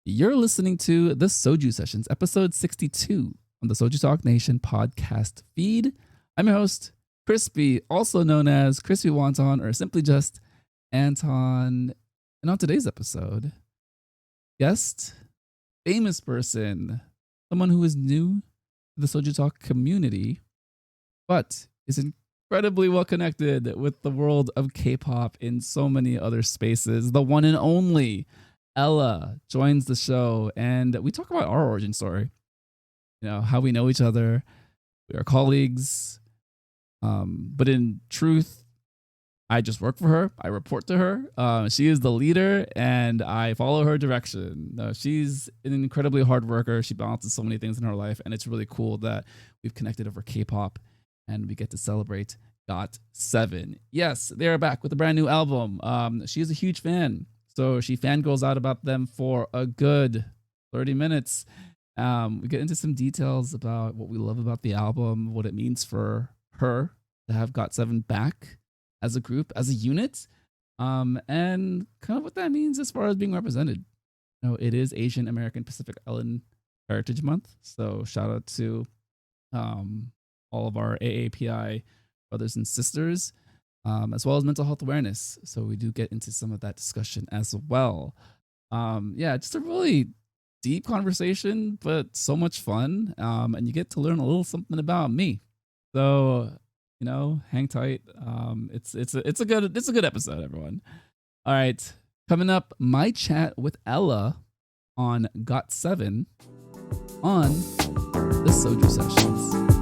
You're listening to the Soju Sessions, episode 62 on the Soju Talk Nation podcast feed. I'm your host, Crispy, also known as Crispy Wonton or simply just Anton. And on today's episode, guest, famous person, someone who is new to the Soju Talk community, but is incredibly well connected with the world of K-pop in so many other spaces. The one and only Ella joins the show, and we talk about our origin story. You know, how we know each other. We are colleagues, but in truth, I just work for her. I report to her. She is the leader, and I follow her direction. She's an incredibly hard worker. She balances so many things in her life, and it's really cool that we've connected over K-pop, and we get to celebrate GOT7. Yes, they are back with a brand new album. She is a huge fan. So she fangirls out about them for a good 30 minutes. We get into some details about what we love about the album, what it means for her to have GOT7 back as a group, as a unit, and kind of what that means as far as being represented. You know, it is Asian American Pacific Island Heritage Month, so shout out to all of our AAPI brothers and sisters. As well as mental health awareness. So we do get into some of that discussion as well. Yeah, just a really deep conversation, but so much fun. And you get to learn a little something about me. So, you know, hang tight. It's a good episode, everyone. All right, coming up, my chat with Ella on GOT7 on the Soju Sessions.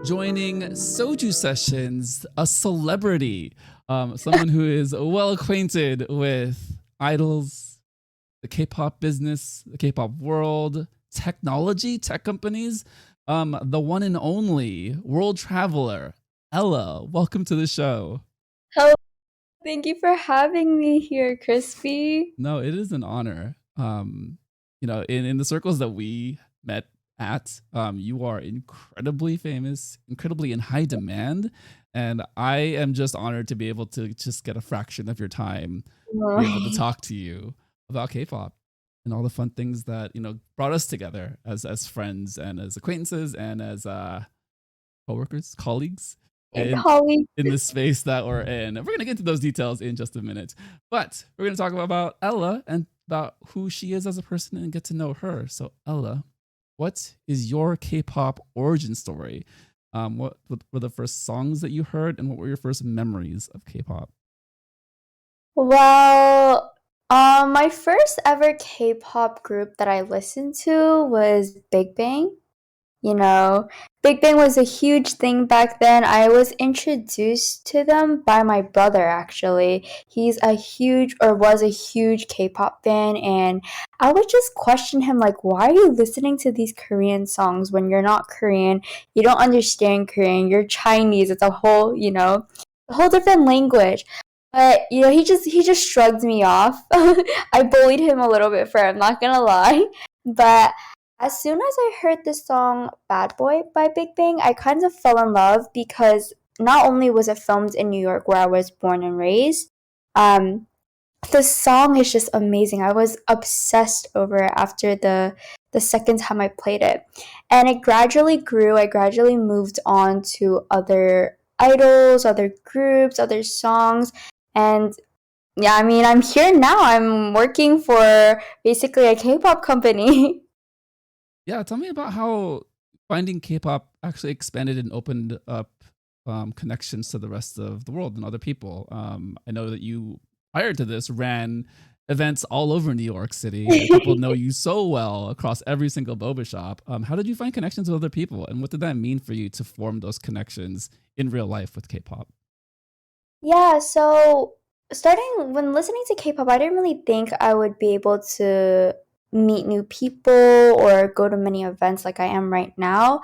Joining Soju Sessions, a celebrity, someone who is well acquainted with idols, the K-pop business, the K-pop world, technology, tech companies, the one and only world traveler, Ella. Welcome to the show. Hello, thank you for having me here, Crispy. No, it is an honor. You know, in the circles that we met at, you are incredibly famous, incredibly in high demand, and I am just honored to be able to just get a fraction of your time, be able to talk to you about K-pop and all the fun things that, you know, brought us together as friends and as acquaintances and as coworkers, colleagues in this space that we're in. We're gonna get into those details in just a minute, but we're gonna talk about Ella and about who she is as a person and get to know her. So Ella, what is your K-pop origin story? What were the first songs that you heard, and what were your first memories of K-pop? Well, my first ever K-pop group that I listened to was Big Bang. You know, Big Bang was a huge thing back then. I was introduced to them by my brother, actually. He's a huge, or was a huge K-pop fan, and I would just question him, like, why are you listening to these Korean songs when you're not Korean? You don't understand Korean. You're Chinese. It's a whole, a whole different language. But, he just shrugged me off. I bullied him a little bit for it, I'm not gonna lie. But as soon as I heard the song Bad Boy by Big Bang, I kind of fell in love because not only was it filmed in New York where I was born and raised, um, the song is just amazing. I was obsessed over it after the second time I played it. And it gradually grew. I gradually moved on to other idols, other groups, other songs. And yeah, I mean, I'm here now. I'm working for basically a K-pop company. Yeah, tell me about how finding K-pop actually expanded and opened up connections to the rest of the world and other people. I know that you, prior to this, ran events all over New York City. People know you so well across every single boba shop. How did you find connections with other people, and what did that mean for you to form those connections in real life with K-pop? Yeah, so starting when listening to K-pop, I didn't really think I would be able to meet new people or go to many events like I am right now.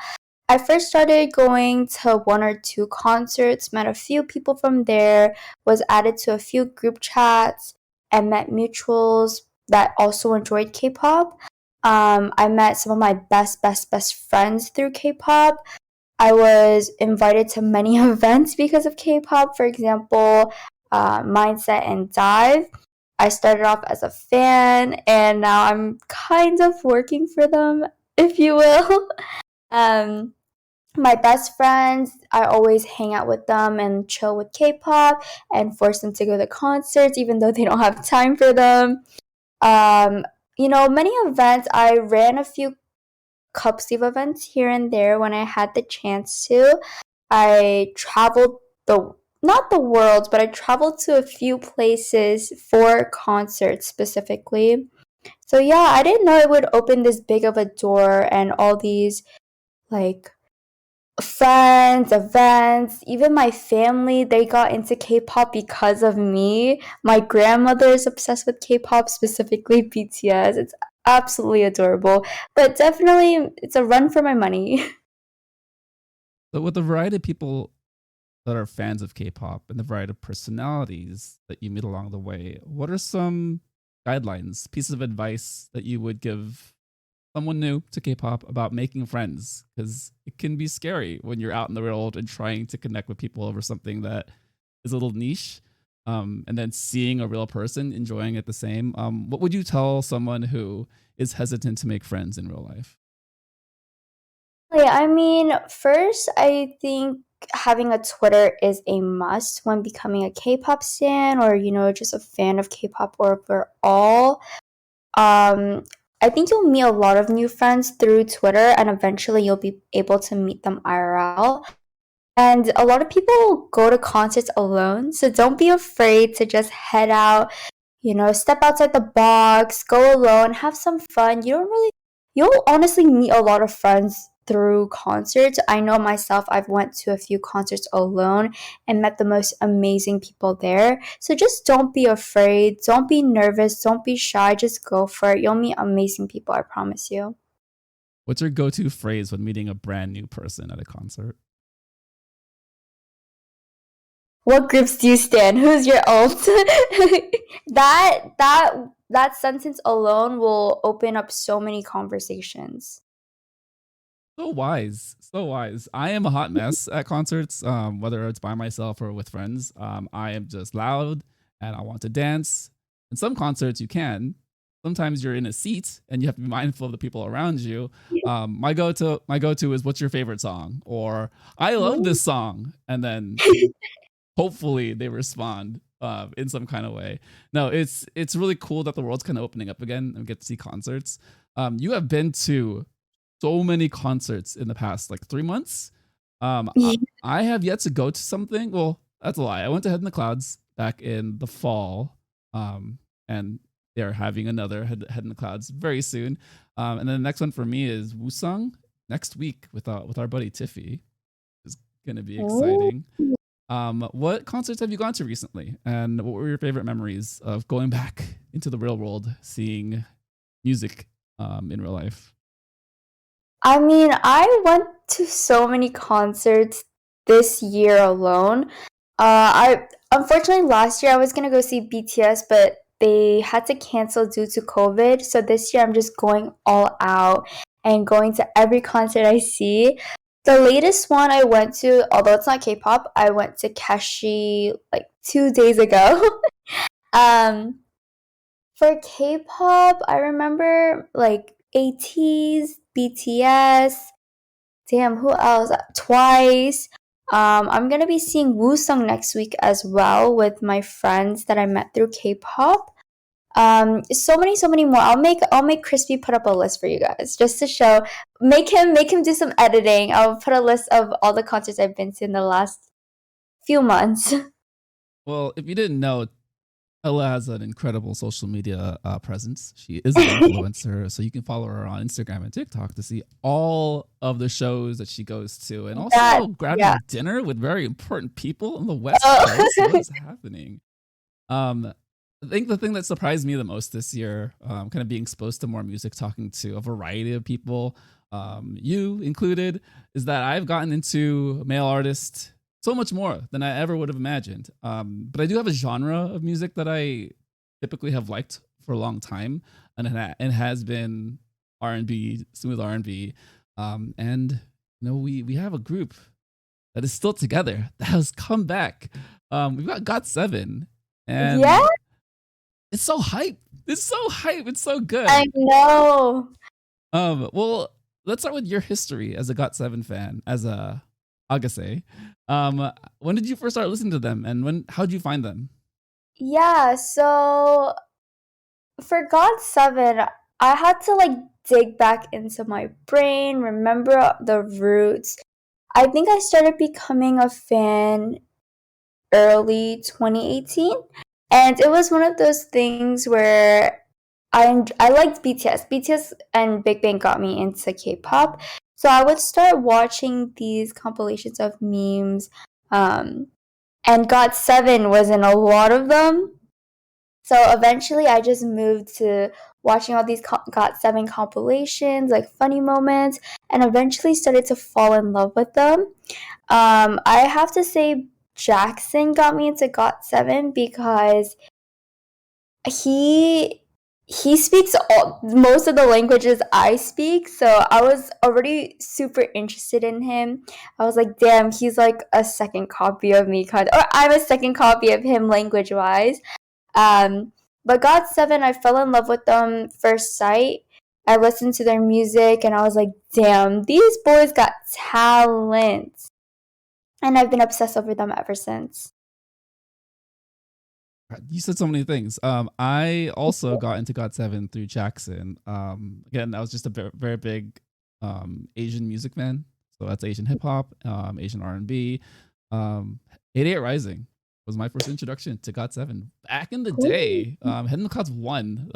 I first started going to one or two concerts, met a few people from there, was added to a few group chats, and met mutuals that also enjoyed K-pop. I met some of my best friends through K-pop. I was invited to many events because of K-pop. For example, Mindset and Dive. I started off as a fan, and now I'm kind of working for them, if you will. um, my best friends, I always hang out with them and chill with K-pop and force them to go to concerts, even though they don't have time for them. Um, many events. I ran a few cup sleeve events here and there when I had the chance to. I traveled not the world, but I traveled to a few places for concerts specifically. So yeah, I didn't know it would open this big of a door and all these like friends, events, even my family, they got into K-pop because of me. My grandmother is obsessed with K-pop, specifically BTS. It's absolutely adorable, but definitely it's a run for my money. So with the variety of people that are fans of K-pop and the variety of personalities that you meet along the way, what are some guidelines, pieces of advice that you would give someone new to K-pop about making friends? Because it can be scary when you're out in the world and trying to connect with people over something that is a little niche, and then seeing a real person enjoying it the same. What would you tell someone who is hesitant to make friends in real life? Yeah, I mean, first, I think having a Twitter is a must when becoming a K-pop stan or, just a fan of K-pop overall. I think you'll meet a lot of new friends through Twitter, and eventually you'll be able to meet them IRL. And a lot of people go to concerts alone, so don't be afraid to just head out, step outside the box, go alone, have some fun. You'll honestly meet a lot of friends through concerts. I know myself, I've went to a few concerts alone and met the most amazing people there. So just don't be afraid, don't be nervous, don't be shy, just go for it. You'll meet amazing people, I promise you. What's your go-to phrase when meeting a brand new person at a concert? What groups do you stand? Who's your alt? that sentence alone will open up so many conversations. So wise, so wise. I am a hot mess at concerts, whether it's by myself or with friends. I am just loud and I want to dance. In some concerts, you can. Sometimes you're in a seat and you have to be mindful of the people around you. My go to is, "What's your favorite song?" Or, "I love this song," and then hopefully they respond in some kind of way. No, it's really cool that the world's kind of opening up again and we get to see concerts. You have been to so many concerts in the past like 3 months. I have yet to go to something. Well, that's a lie. I went to Head in the Clouds back in the fall, and they're having another Head in the Clouds very soon. And then the next one for me is Wusung next week with our buddy Tiffy. It's gonna be exciting. What concerts have you gone to recently, and what were your favorite memories of going back into the real world, seeing music in real life? I mean, I went to so many concerts this year alone. I unfortunately last year I was gonna go see BTS, but they had to cancel due to COVID. So this year I'm just going all out and going to every concert I see. The latest one I went to, although it's not K-pop, I went to Keshi like 2 days ago. um, for K-pop, I remember like ATEEZ, BTS. Damn, who else? Twice. I'm gonna be seeing Wusung next week as well with my friends that I met through K-pop. So many more. I'll make Crispy put up a list for you guys just to show. Make him do some editing. I'll put a list of all the concerts I've been to in the last few months. Well, if you didn't know, Ella has an incredible social media presence. She is an influencer, so you can follow her on Instagram and TikTok to see all of the shows that she goes to, and That also grabbing yeah. dinner with very important people on the West Oh. Coast. What is happening? Um, I think the thing that surprised me the most this year, kind of being exposed to more music, talking to a variety of people, you included, is that I've gotten into male artists so much more than I ever would have imagined. But I do have a genre of music that I typically have liked for a long time, and it has been R&B, smooth R&B, and we have a group that is still together that has come back. We've got GOT7, and Yeah, it's so hype. It's so hype. It's so good. I know. Well, let's start with your history as a GOT7 fan, as a Agase. When did you first start listening to them, and how did you find them? Yeah, so for GOT7, I had to like dig back into my brain, remember the roots. I think I started becoming a fan early 2018, and it was one of those things where I liked BTS. BTS and Big Bang got me into K-pop. So I would start watching these compilations of memes, and GOT7 was in a lot of them. So eventually I just moved to watching all these GOT7 compilations, like funny moments, and eventually started to fall in love with them. I have to say Jackson got me into GOT7 because he speaks most of the languages I speak, so I was already super interested in him. I was like, damn, he's like a second copy of me, or I'm a second copy of him language wise. Um, but GOT7, I fell in love with them first sight. I listened to their music and I was like, damn, these boys got talent. And I've been obsessed over them ever since. You said so many things. I also got into GOT7 through Jackson. Again, I was just a very, very big Asian music fan. So that's Asian hip hop, Asian R&B. 88 Rising was my first introduction to GOT7 back in the day. Head in the Clouds 1,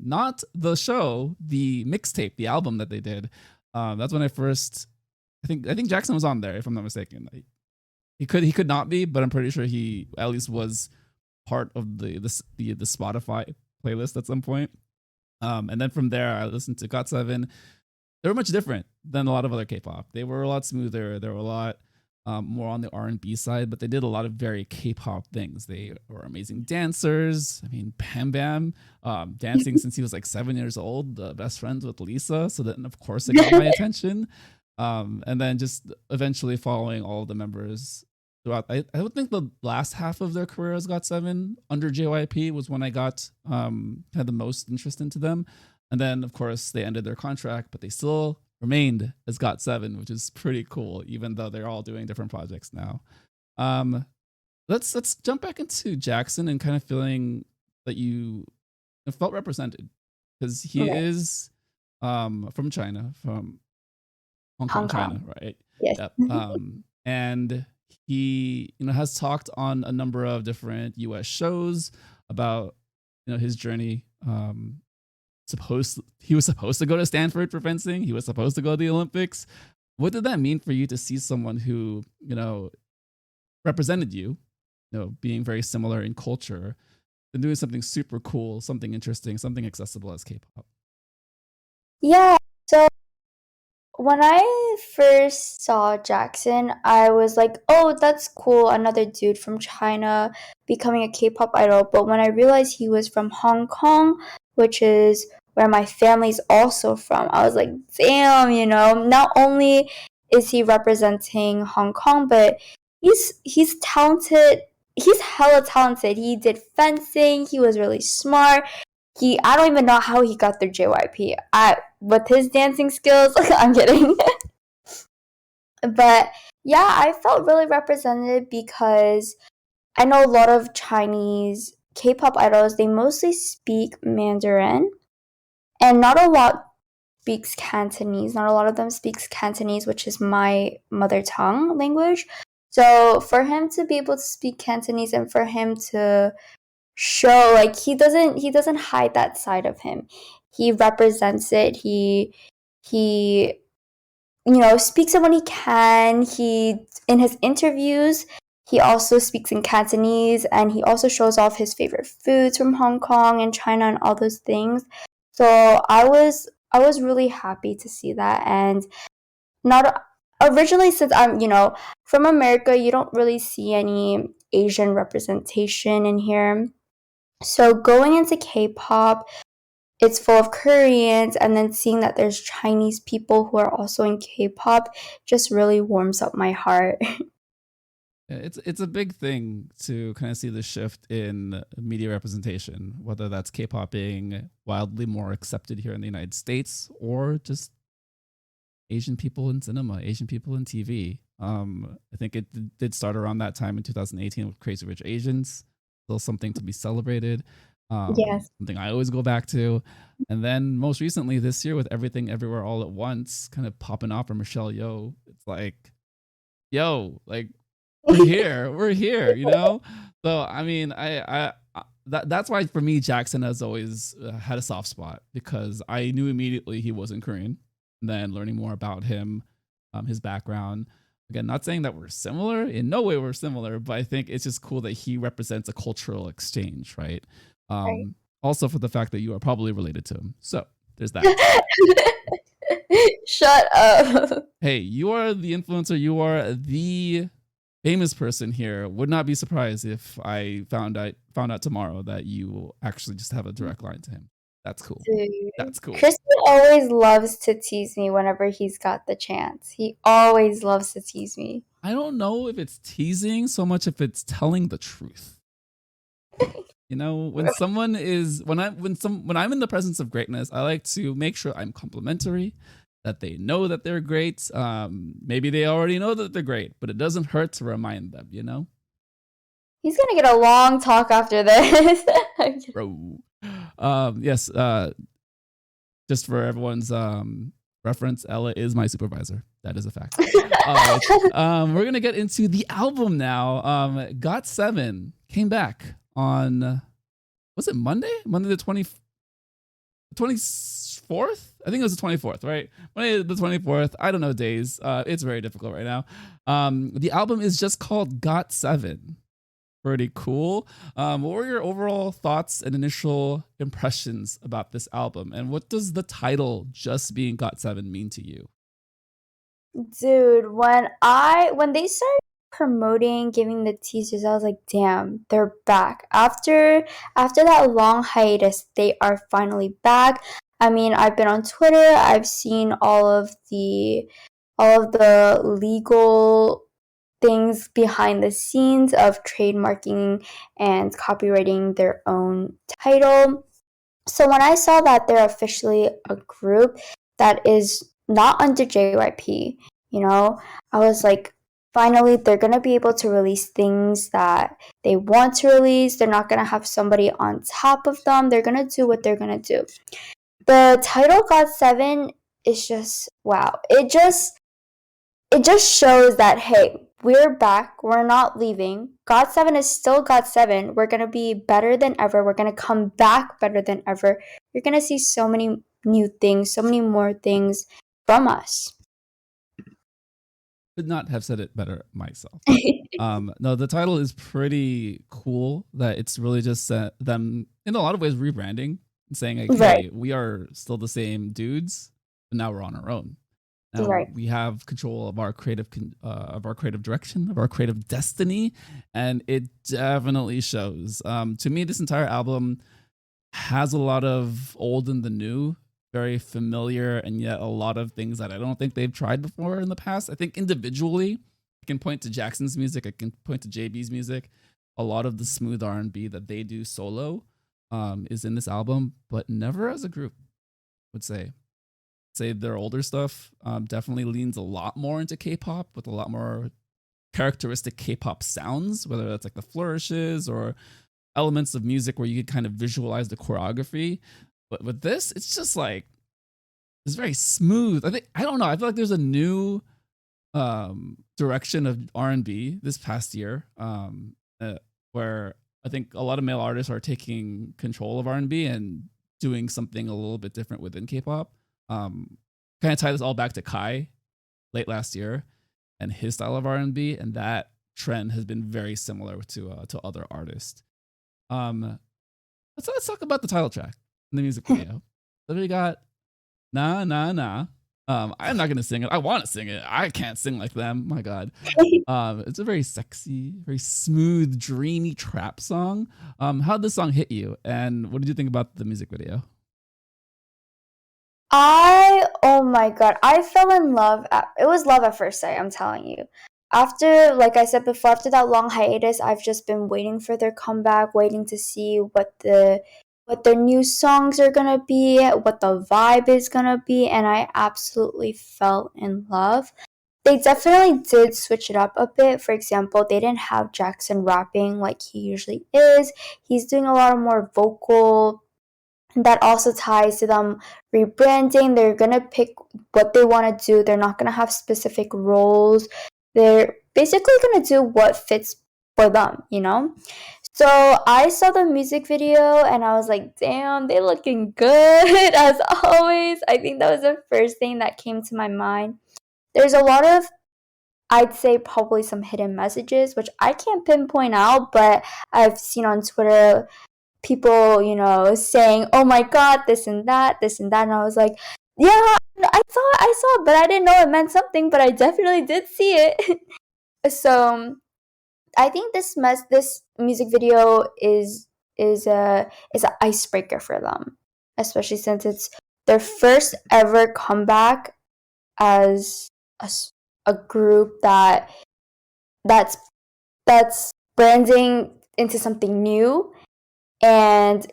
not the show, the mixtape, the album that they did. That's when I first. I think Jackson was on there, if I'm not mistaken. He could not be, but I'm pretty sure he at least was part of the Spotify playlist at some point. And then from there, I listened to GOT7. They were much different than a lot of other K-pop. They were a lot smoother. They were a lot more on the R&B side, but they did a lot of very K-pop things. They were amazing dancers. I mean, Bam Bam, dancing since he was like 7 years old, best friends with Lisa. So then, of course, it got my attention. And then just eventually following all of the members throughout. I would think the last half of their career as GOT7 under JYP was when I got had the most interest into them. And then, of course, they ended their contract, but they still remained as GOT7, which is pretty cool, even though they're all doing different projects now. Let's jump back into Jackson and kind of feeling that you felt represented, because he is from China, from Hong Kong, China, right? Yes. Yep. And he has talked on a number of different US shows about his journey. He was supposed to go to Stanford for fencing. He was supposed to go to the Olympics. What did that mean for you to see someone who represented you, being very similar in culture, and doing something super cool, something interesting, something accessible as K-pop? Yeah, so when I first saw Jackson, I was like, oh, that's cool, another dude from China becoming a K-pop idol. But when I realized he was from Hong Kong, which is where my family's also from, I was like, damn, not only is he representing Hong Kong, but he's talented. He's hella talented. He did fencing. He was really smart. I don't even know how he got through JYP. With his dancing skills, I'm kidding. But yeah, I felt really represented because I know a lot of Chinese K-pop idols, they mostly speak Mandarin, and not a lot speaks Cantonese. Not a lot of them speaks Cantonese, which is my mother tongue language. So for him to be able to speak Cantonese and for him to show, like, he doesn't hide that side of him. He represents it. He speaks it when he can. He, in his interviews, he also speaks in Cantonese, and he also shows off his favorite foods from Hong Kong and China and all those things. So I was really happy to see that. And not originally, since I'm from America, you don't really see any Asian representation in here. So going into K-pop, it's full of Koreans, and then seeing that there's Chinese people who are also in K-pop just really warms up my heart. Yeah, it's a big thing to kind of see the shift in media representation, whether that's K-pop being wildly more accepted here in the United States or just Asian people in cinema, Asian people in TV. I think it did start around that time in 2018 with Crazy Rich Asians, still something to be celebrated. Yes. Something I always go back to. And then most recently this year with Everything Everywhere All at Once, kind of popping off for Michelle Yeoh. It's like, yo, like we're here, you know. So I mean, that's why for me Jackson has always had a soft spot because I knew immediately he wasn't Korean. And then learning more about him, his background. Again, not saying that we're similar, in no way we're similar, but I think it's just cool that he represents a cultural exchange, right? Right. Also for the fact that you are probably related to him. So there's that. Shut up. Hey, you are the influencer, you are the famous person here. Would not be surprised if I found out tomorrow that you actually just have a direct line to him. That's cool. Dude. That's cool. Crispy always loves to tease me whenever he's got the chance. He always loves to tease me. I don't know if it's teasing so much if it's telling the truth. You know, when someone is when I'm in the presence of greatness, I like to make sure I'm complimentary, that they know that they're great. Maybe they already know that they're great, but it doesn't hurt to remind them, you know? He's gonna get a long talk after this. Bro. Yes, just for everyone's reference, Ella is my supervisor. That is a fact. We're gonna get into the album now. GOT7 came back on, was it Monday? Monday the 24th? I think it was the 24th, right? Monday the 24th. I don't know days. It's very difficult right now. The album is just called GOT7. Pretty cool. What were your overall thoughts and initial impressions about this album? And what does the title just being GOT7 mean to you? Dude, when they started promoting, giving the teasers, I was like, damn, they're back. After that long hiatus, they are finally back. I mean, I've been on Twitter, I've seen all of the legal things behind the scenes of trademarking and copyrighting their own title. So when I saw that they're officially a group that is not under JYP, I was like, finally, they're going to be able to release things that they want to release. They're not going to have somebody on top of them. They're going to do what they're going to do. The title GOT7 is just, wow. It just shows that, hey, we're back. We're not leaving. GOT7 is still GOT7. We're going to be better than ever. We're going to come back better than ever. You're going to see so many new things, so many more things from us. Could not have said it better myself. No, the title is pretty cool. That it's really just them in a lot of ways rebranding and saying, like, Right. hey, we are still the same dudes, but now we're on our own. Now Right. we have control of our creative direction, of our creative destiny, and it definitely shows. To me, this entire album has a lot of old and the new, very familiar, and yet a lot of things that I don't think they've tried before in the past. I think individually, I can point to Jackson's music, I can point to JB's music. A lot of the smooth R&B that they do solo is in this album, but never as a group, I would say. Their older stuff definitely leans a lot more into K-pop with a lot more characteristic K-pop sounds, whether that's like the flourishes or elements of music where you could kind of visualize the choreography. But with this, it's just like, it's very smooth. I don't know. I feel like there's a new direction of R&B this past year where I think a lot of male artists are taking control of R&B and doing something a little bit different within K-pop. Kind of tie this all back to Kai late last year and his style of R&B, and that trend has been very similar to other artists. Let's talk about the title track and the music video. So we got Nah Nah Nah. I'm not gonna sing it. I want to sing it. I can't sing like them. My God. It's a very sexy, very smooth, dreamy trap song. How'd this song hit you, and what did you think about the music video? Oh my God, I fell in love. It was love at first sight, I'm telling you. After, like I said before, after that long hiatus, I've just been waiting for their comeback, waiting to see what their new songs are gonna be, what the vibe is gonna be, and I absolutely fell in love. They definitely did switch it up a bit. For example, they didn't have Jackson rapping like he usually is. He's doing a lot of more vocal. That also ties to them rebranding. They're gonna pick what they want to do. They're not gonna have specific roles. They're basically gonna do what fits for them, you know? So I saw the music video and I was like, damn, they looking good as always. I think that was the first thing that came to my mind. There's a lot of, I'd say, probably some hidden messages, which I can't pinpoint out, but I've seen on Twitter people, saying, "Oh my God, this and that, this and that," and I was like, "Yeah, I saw it, but I didn't know it meant something, but I definitely did see it." So I think this music video is an icebreaker for them, especially since it's their first ever comeback as a, a group that's that's branding into something new and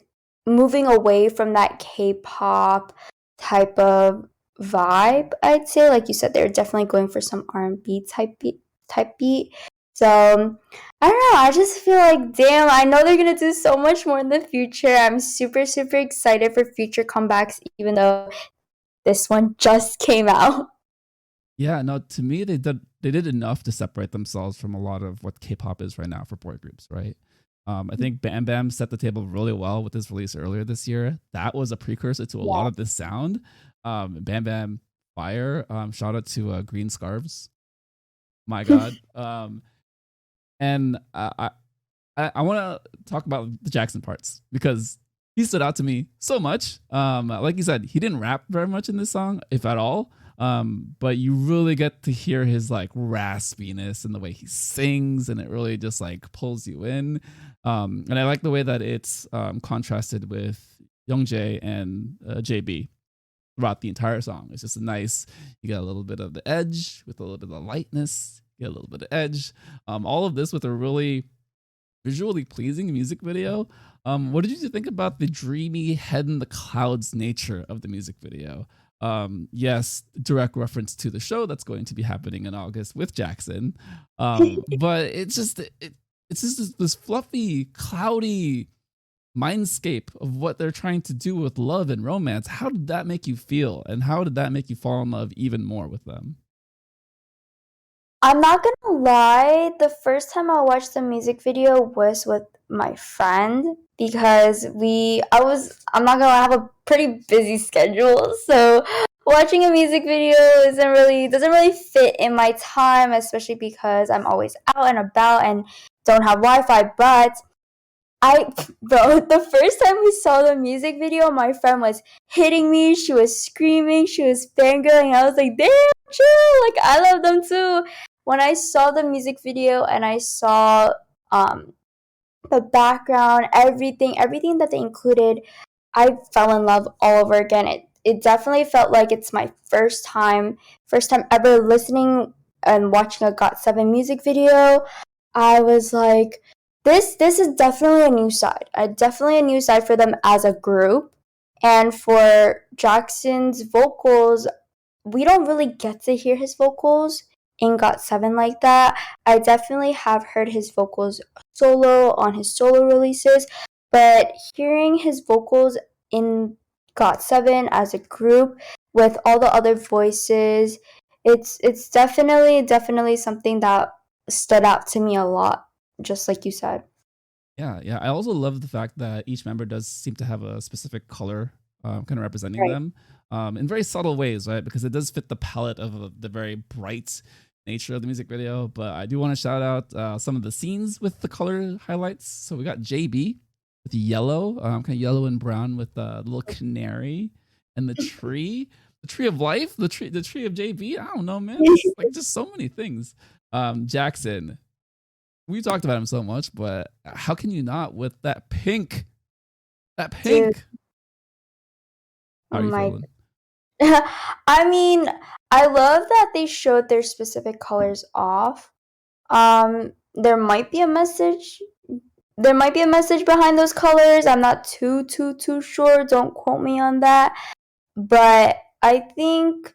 moving away from that K-pop type of vibe. I'd say, like you said, they're definitely going for some R&B type beat. So I don't know. I just feel like, damn, I know they're gonna do so much more in the future. I'm super super excited for future comebacks, even though this one just came out. Yeah, no, to me they did enough to separate themselves from a lot of what K-pop is right now for boy groups, right? I think Bam Bam set the table really well with his release earlier this year. That was a precursor to a lot Yeah. of this sound. Bam Bam Fire. Shout out to Green Scarves. My God. And I want to talk about the Jackson parts because he stood out to me so much. Like you said, he didn't rap very much in this song, if at all. But you really get to hear his like raspiness and the way he sings, and it really just like pulls you in. And I like the way that it's contrasted with Youngjae and JB throughout the entire song. It's just a nice, you got a little bit of the edge with a little bit of lightness, you get a little bit of edge. All of this with a really visually pleasing music video. What did you think about the dreamy head in the clouds nature of the music video? Yes, direct reference to the show that's going to be happening in August with Jackson. But it's just this fluffy, cloudy mindscape of what they're trying to do with love and romance. How did that make you feel? And how did that make you fall in love even more with them? I'm not gonna lie, the first time I watched the music video was with my friend because I'm not gonna lie, I have a pretty busy schedule, so watching a music video doesn't really fit in my time, especially because I'm always out and about and don't have Wi-Fi. But bro, the first time we saw the music video, my friend was hitting me, she was screaming, she was fangirling. I was like, damn, chill, like I love them too. When I saw the music video and I saw the background, everything that they included, I fell in love all over again. It definitely felt like it's my first time ever listening and watching a GOT7 music video. I was like, this is definitely a new side. Definitely a new side for them as a group. And for Jackson's vocals, we don't really get to hear his vocals in GOT7 like that. I definitely have heard his vocals solo on his solo releases, but hearing his vocals in GOT7 as a group with all the other voices, it's definitely something that stood out to me a lot, just like you said. Yeah, yeah. I also love the fact that each member does seem to have a specific color kind of representing Right. them in very subtle ways, right? Because it does fit the palette of the very bright nature of the music video. But I do want to shout out some of the scenes with the color highlights. So we got JB with yellow, kind of yellow and brown with a little canary and the tree. The Tree of Life, the tree of JB. I don't know, man. It's like just so many things. Jackson, we talked about him so much, but how can you not with that pink? That pink. Dude, How oh are you my. feeling? I mean, I love that they showed their specific colors off. There might be a message. There might be a message behind those colors. I'm not too sure. Don't quote me on that. But I think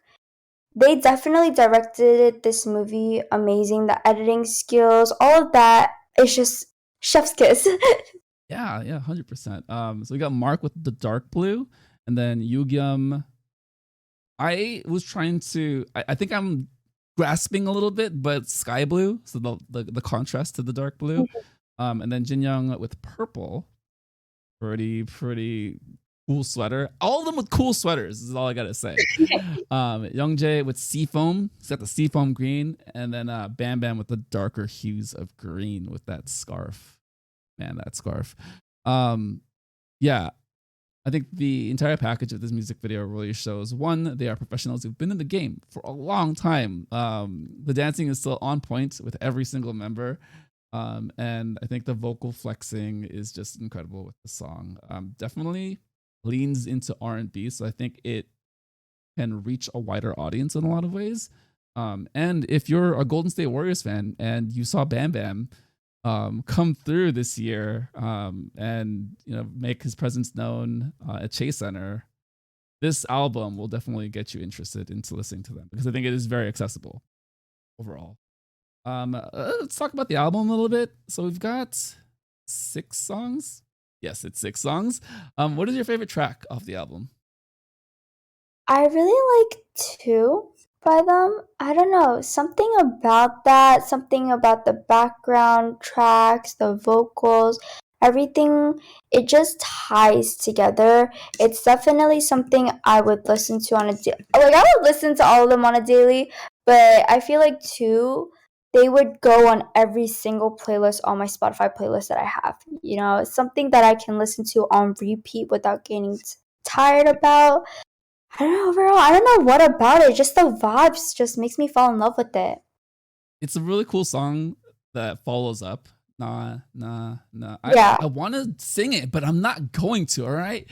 they definitely directed this movie amazing. The editing skills, all of that is just chef's kiss. Yeah, 100%. So we got Mark with the dark blue, and then Yugyum. I was trying to. I think I'm grasping a little bit, but sky blue, so the contrast to the dark blue. And then Jin Young with purple. Pretty cool sweater. All of them with cool sweaters. This is all I gotta say. Young Jae with seafoam. He's got the seafoam green, and then Bam Bam with the darker hues of green with that scarf. Man, that scarf. Yeah, I think the entire package of this music video really shows, one, they are professionals who've been in the game for a long time. The dancing is still on point with every single member. And I think the vocal flexing is just incredible with the song. Definitely leans into R&B, so I think it can reach a wider audience in a lot of ways. And if you're a Golden State Warriors fan and you saw Bam Bam come through this year and make his presence known at Chase Center, this album will definitely get you interested into listening to them because I think it is very accessible overall. Let's talk about the album a little bit. So we've got 6 songs. Yes, it's 6 songs. What is your favorite track off the album? I really like 2 by them. I don't know, something about that, something about the background tracks, the vocals, everything, it just ties together. It's definitely something I would listen to on a like I would listen to all of them on a daily, but I feel like 2, they would go on every single playlist on my Spotify playlist that I have. It's something that I can listen to on repeat without getting tired about. I don't know, overall, I don't know what about it. Just the vibes just makes me fall in love with it. It's a really cool song that follows up. Nah, nah, nah. Yeah. I want to sing it, but I'm not going to, all right?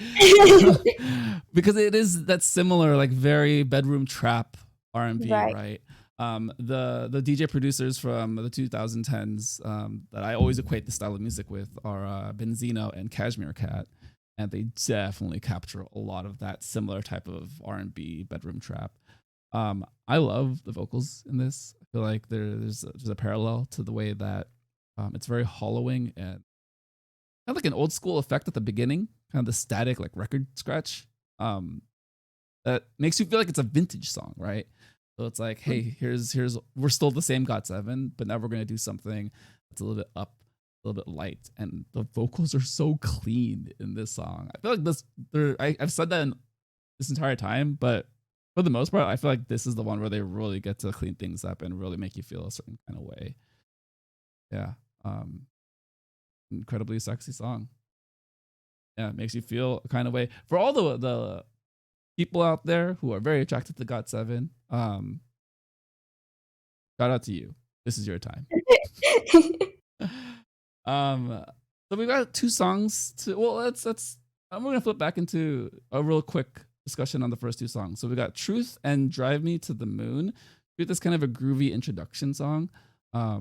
Because it is that similar, like very bedroom trap R&B, right? The DJ producers from the 2010s that I always equate the style of music with are Benzino and Cashmere Cat. And they definitely capture a lot of that similar type of R&B bedroom trap. I love the vocals in this. I feel like there's a parallel to the way that it's very hollowing and kind of like an old school effect at the beginning, kind of the static like record scratch that makes you feel like it's a vintage song, right? So it's like, hey, here's we're still the same GOT7, but now we're gonna do something that's a little bit up, a little bit light, and the vocals are so clean in this song. I feel like I've said that in this entire time, but for the most part, I feel like this is the one where they really get to clean things up and really make you feel a certain kind of way. Yeah, incredibly sexy song. Yeah, it makes you feel a kind of way. For all the people out there who are very attracted to GOT7, shout out to you. This is your time. So we've got 2 songs to. Well, let's. I'm gonna flip back into a real quick discussion on the first 2 songs. So we got Truth and Drive Me to the Moon. Truth is kind of a groovy introduction song. I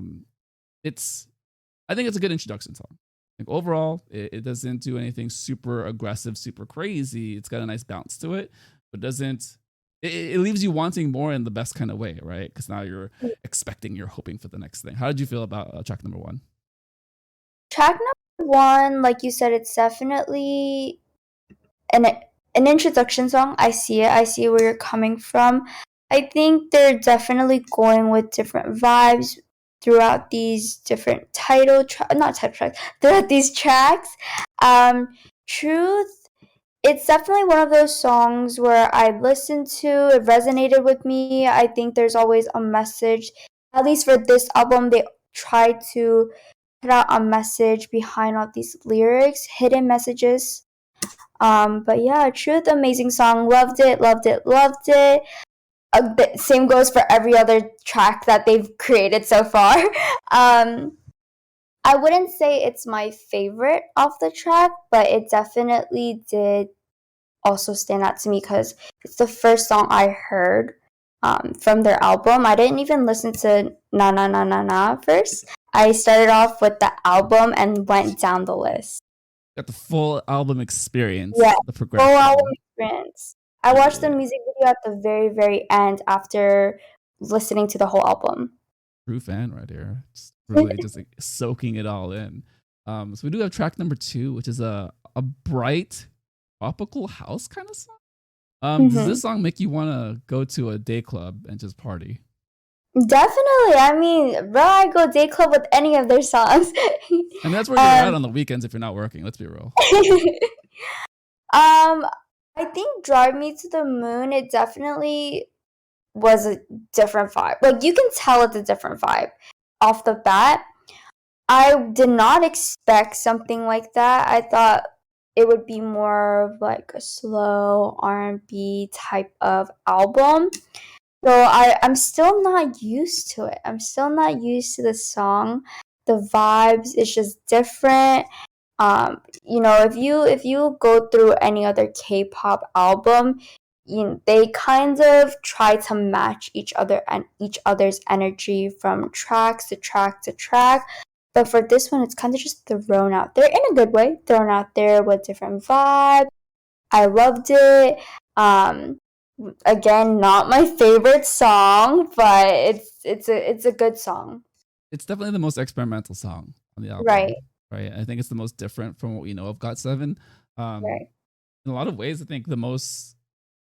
think it's a good introduction song. Like overall, it doesn't do anything super aggressive, super crazy. It's got a nice bounce to it, but doesn't. It leaves you wanting more in the best kind of way, right? Because now you're expecting, you're hoping for the next thing. How did you feel about track number 1? Track number 1, like you said, it's definitely an introduction song. I see it. I see where you're coming from. I think they're definitely going with different vibes throughout these different throughout these tracks. Truth, it's definitely one of those songs where I listened to, it resonated with me. I think there's always a message. At least for this album, they try to put out a message behind all these lyrics, hidden messages. But yeah, Truth, amazing song. Loved it, loved it, loved it. Same goes for every other track that they've created so far. I wouldn't say it's my favorite off the track, but it definitely did also stand out to me because it's the first song I heard from their album. I didn't even listen to Na Na Na Na Na first. I started off with the album and went down the list. Got the full album experience, Yeah, the full album progression. experience. I watched the music video at the very, very end after listening to the whole album. True fan right here. Just really just like soaking it all in. So we do have track number 2, which is a bright tropical house kind of song. Does this song make you want to go to a day club and just party? Definitely. I mean, bro, I go day club with any of their songs. And that's where you're at on the weekends if you're not working. Let's be real. I think Drive Me to the Moon, it definitely was a different vibe. Like, you can tell it's a different vibe off the bat. I did not expect something like that. I thought it would be more of like a slow R&B type of album. So I'm still not used to it. I'm still not used to the song. The vibes is just different. If you go through any other K-pop album, they kind of try to match each other and each other's energy from tracks to track to track. But for this one, it's kind of just thrown out there in a good way, thrown out there with different vibes. I loved it. Again, not my favorite song, but it's a good song. It's definitely the most experimental song on the album. Right. Right. I think it's the most different from what we know of GOT7. Right. In a lot of ways, I think the most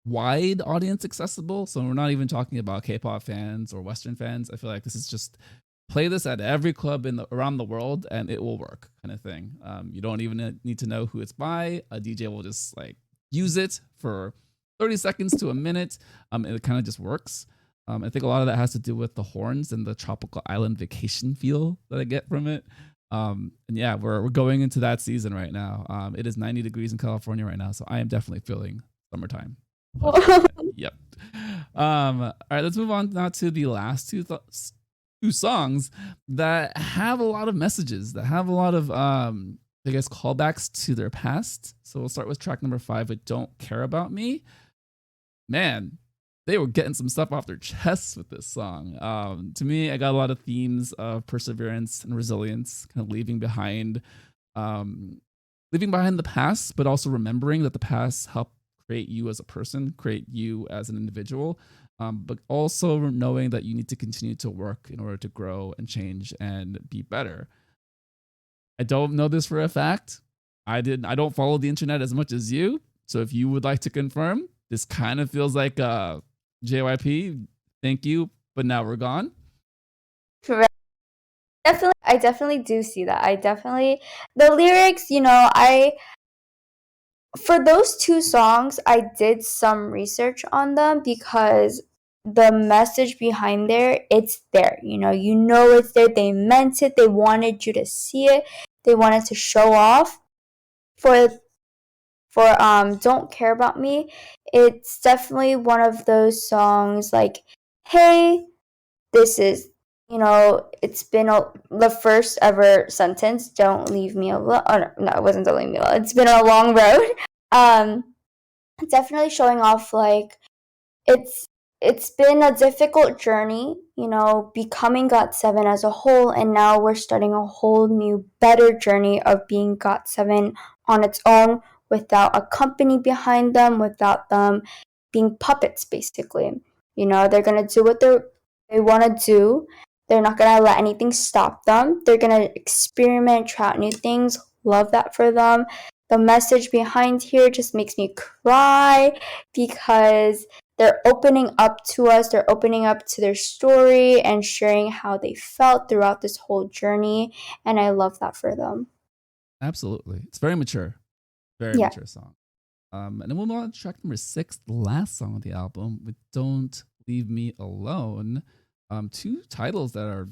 wide audience accessible. So we're not even talking about K-pop fans or Western fans. I feel like this is just play this at every club around the world and it will work kind of thing. You don't even need to know who it's by. A DJ will just like use it for 30 seconds to a minute. It kind of just works. I think a lot of that has to do with the horns and the tropical island vacation feel that I get from it. And yeah, we're going into that season right now. It is 90 degrees in California right now, so I am definitely feeling summertime. Yep. All right, let's move on now to the last two songs that have a lot of messages, that have a lot of I guess callbacks to their past. So we'll start with track number 5 with Don't Care About Me. Man, they were getting some stuff off their chests with this song. To me, I got a lot of themes of perseverance and resilience, kind of leaving behind the past, but also remembering that the past helped create you as a person, create you as an individual, but also knowing that you need to continue to work in order to grow and change and be better. I don't know this for a fact. I don't follow the internet as much as you. So if you would like to confirm, this kind of feels like JYP, thank you, but now we're gone. Correct. I definitely do see that. The lyrics, for those two songs, I did some research on them because the message behind it's there. It's there. They meant it. They wanted you to see it. They wanted to show off. For Don't Care About Me, it's definitely one of those songs like, hey, this is, it's been the first ever sentence, don't leave me alone. Oh, no, it wasn't don't leave me alone. It's been a long road. Definitely showing off like it's been a difficult journey, becoming GOT7 as a whole, and now we're starting a whole new, better journey of being GOT7 on its own without a company behind them, without them being puppets, basically. They're going to do what they want to do. They're not going to let anything stop them. They're going to experiment, try out new things. Love that for them. The message behind here just makes me cry because they're opening up to us. They're opening up to their story and sharing how they felt throughout this whole journey. And I love that for them. Absolutely. It's very mature. Very mature song. And then we'll move on to track number 6, the last song of the album, with Don't Leave Me Alone. Two titles that are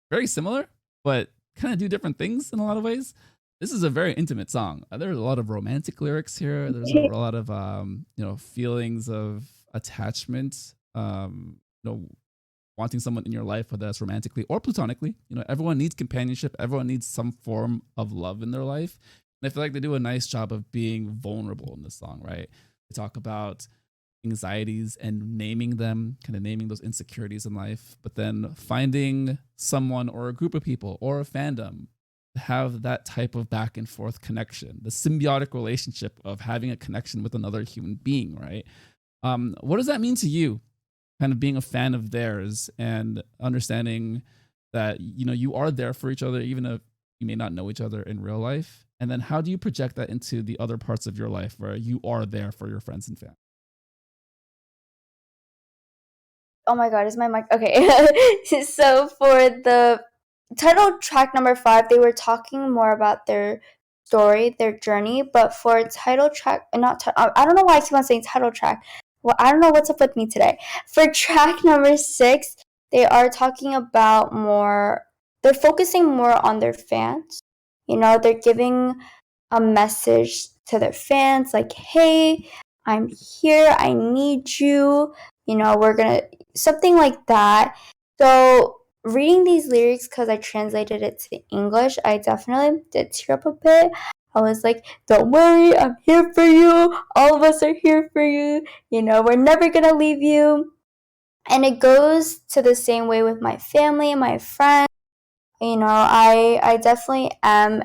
very similar, but kind of do different things in a lot of ways. this is a very intimate song. There's a lot of romantic lyrics here. There's a lot of feelings of attachment. Wanting someone in your life, whether that's romantically or platonically. Everyone needs companionship. Everyone needs some form of love in their life. And I feel like they do a nice job of being vulnerable in this song, right? They talk about anxieties and naming them, kind of naming those insecurities in life, but then finding someone or a group of people or a fandom to have that type of back and forth connection, the symbiotic relationship of having a connection with another human being, right? What does that mean to you, kind of being a fan of theirs and understanding that, you are there for each other, even if you may not know each other in real life? And then how do you project that into the other parts of your life where you are there for your friends and family? Oh my god, is my mic okay? So for the title track number 5, they were talking more about their story, their journey. But for title track, I don't know why I keep on saying title track. Well, I don't know what's up with me today. For track number 6, they are talking about more. They're focusing more on their fans. They're giving a message to their fans like, "Hey, I'm here. I need you. We're gonna," something like that. So reading these lyrics, because I translated it to English, I definitely did tear up a bit. I was like, "Don't worry, I'm here for you. All of us are here for you. We're never gonna leave you." And it goes to the same way with my family, my friends. I definitely am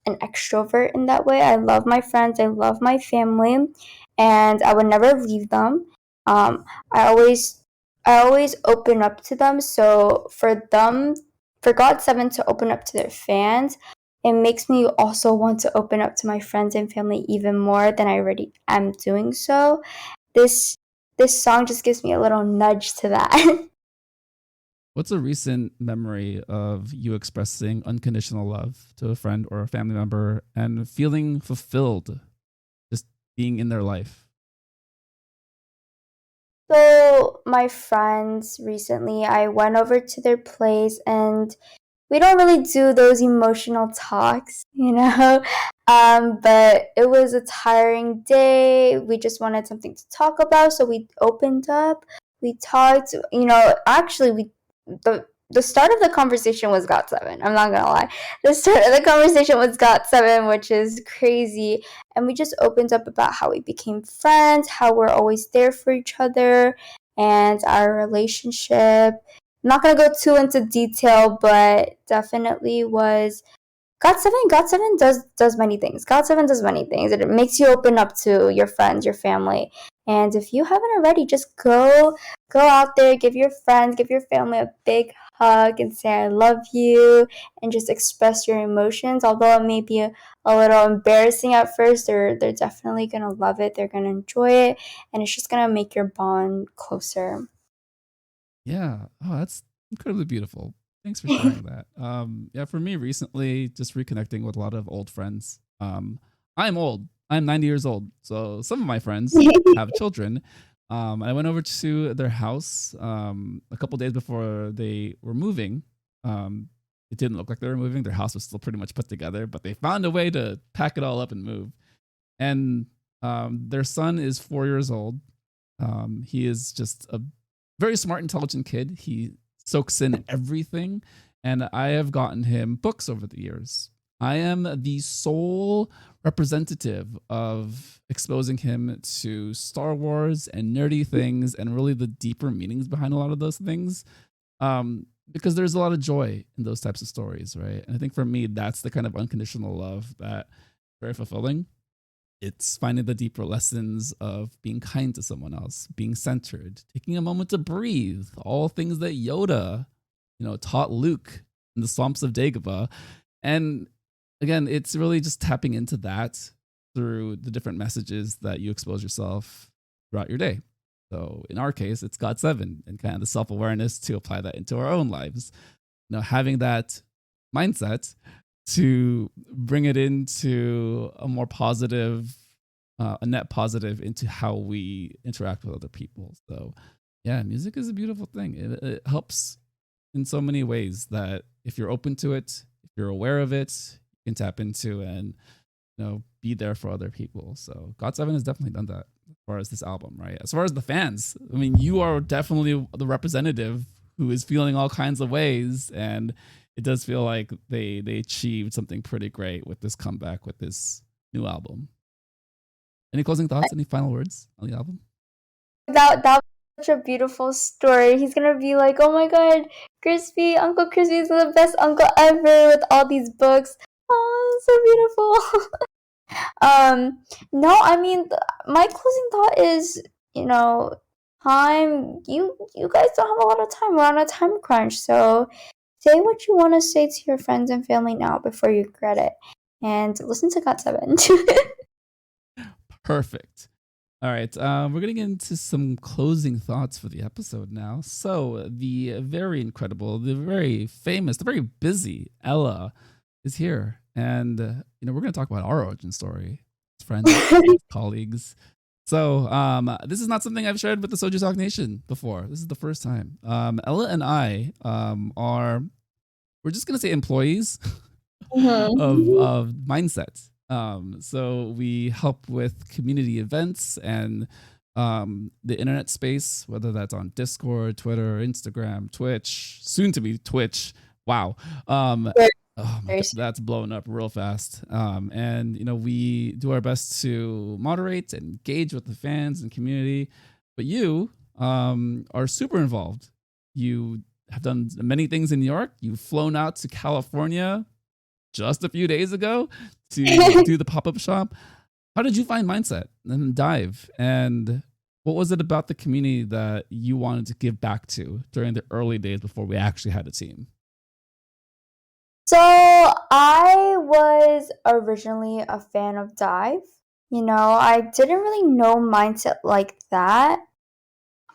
an extrovert in that way. I love my friends, I love my family, and I would never leave them. Um, I always open up to them. So for GOT7 to open up to their fans, it makes me also want to open up to my friends and family even more than I already am doing so. This this song just gives me a little nudge to that. What's a recent memory of you expressing unconditional love to a friend or a family member and feeling fulfilled just being in their life? So my friends recently, I went over to their place and we don't really do those emotional talks. But it was a tiring day. We just wanted something to talk about, so we opened up. We talked. Actually, the start of the conversation was GOT7. I'm not gonna lie. The start of the conversation was GOT7, which is crazy. And we just opened up about how we became friends, how we're always there for each other, and our relationship. I'm not gonna go too into detail, but definitely was GOT7 does many things. GOT7 does many things. It makes you open up to your friends, your family. And if you haven't already, just go out there, give your friends, give your family a big hug and say I love you and just express your emotions. Although it may be a little embarrassing at first, they're definitely gonna love it. They're gonna enjoy it, and it's just gonna make your bond closer. Yeah. Oh, that's incredibly beautiful. Thanks for sharing that. Yeah, for me recently, just reconnecting with a lot of old friends. I'm old. I'm 90 years old. So some of my friends have children. I went over to their house a couple days before they were moving. It didn't look like they were moving. Their house was still pretty much put together, but they found a way to pack it all up and move. And their son is 4 years old. He is just a very smart, intelligent kid. He soaks in everything. And I have gotten him books over the years. I am the sole representative of exposing him to Star Wars and nerdy things and really the deeper meanings behind a lot of those things. Because there's a lot of joy in those types of stories, right? And I think for me, that's the kind of unconditional love that very fulfilling. It's finding the deeper lessons of being kind to someone else, being centered, taking a moment to breathe, all things that Yoda, taught Luke in the swamps of Dagobah. And again, it's really just tapping into that through the different messages that you expose yourself throughout your day. So in our case, it's GOT7 and kind of the self-awareness to apply that into our own lives. Having that mindset to bring it into a more positive, a net positive into how we interact with other people. So yeah, music is a beautiful thing. It helps in so many ways that if you're open to it, if you're aware of it, can tap into and be there for other people. So GOT7 has definitely done that as far as this album, right? As far as the fans, I mean, you are definitely the representative who is feeling all kinds of ways, and it does feel like they achieved something pretty great with this comeback, with this new album. Any closing thoughts? Any final words on the album? That was such a beautiful story. He's gonna be like, oh my god, Uncle Crispy is the best uncle ever with all these books. Oh, so beautiful. No, I mean, my closing thought is, time. You guys don't have a lot of time. We're on a time crunch, so say what you want to say to your friends and family now before you regret it, and listen to GOT7. Perfect. All right, we're going to get into some closing thoughts for the episode now. So, the very incredible, the very famous, the very busy Ella is here. And, we're going to talk about our origin story, friends, colleagues. So, this is not something I've shared with the Soju Talk Nation before. This is the first time. Ella and I we're just going to say employees of Mindset. So we help with community events and the internet space, whether that's on Discord, Twitter, Instagram, Twitch, soon to be Twitch. Wow. Oh my God, that's blown up real fast. And we do our best to moderate and engage with the fans and community. But you are super involved. You have done many things in New York. You've flown out to California just a few days ago to do the pop-up shop. How did you find Mindset and Dive? And what was it about the community that you wanted to give back to during the early days before we actually had a team? So I was originally a fan of Dive. I didn't really know Mindset like that.